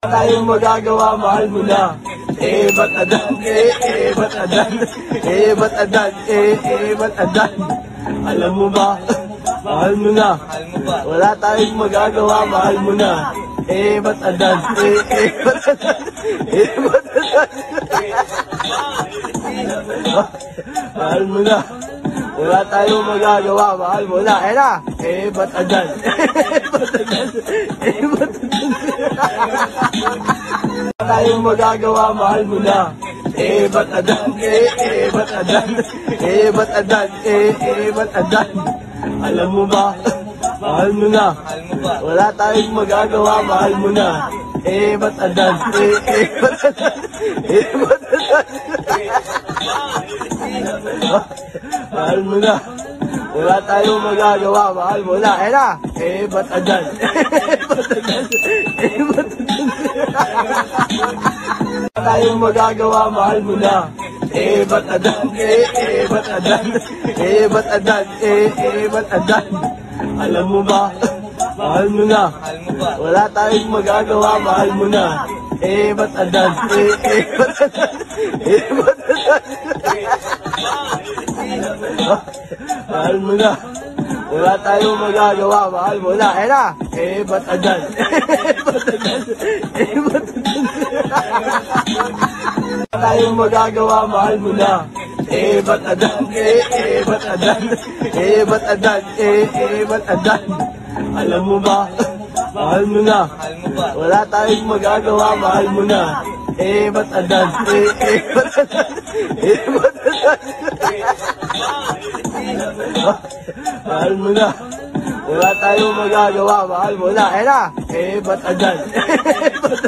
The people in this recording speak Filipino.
Tayong magagawa, mahal mo na. Ba't adan? Ba't adan? Ba't adan? Ba't adan? Alam mo ba? Mahal mo na. Wala tayong magagawa, mahal mo na. Ba't adan? Ba't adan? Ba't adan? Mahal mo na. Wala tayong magagawa, mahal mo na. Na. Ba't adan? Ba't adan? Ba't adan? Tayong magagawa, mahal mo na. Ba't adan? Ba't adan? Ba't adan? Ba't adan? Alam mo ba? Mahal mo na. Wala tayong magagawa, mahal mo na. Ba't adan? Ba't adan? Ba't adan? Mahal mo na. Wala tayong magagawa, mahal mo na. Na. Ba't adan? Ba't adan? Ba't adan? Tayong magagawa, mahal mo na. Ba't adan? Ba't adan? Ba't adan? Ba't adan? Alam mo ba? Mahal mo na. Wala tayong magagawa, mahal mo na. Ba't adan? Ba't adan? Ba't adan? Mahal mo na. Wala tayong magagawa, mahal mo na. Na. Ba't adan? Ba't adan? Ba't adan? Tayong magagawa, mahal mo na. Ba't adan? Ba't adan? Ba't adan? Ba't adan? Alam mo ba? Mahal mo na. Wala tayong magagawa, mahal mo na. Ba't adan? Ba't adan? Ba't adan? Mahal mo na. Wala tayong magagawa, mahal mo na. Na. Ba't adan? Ba't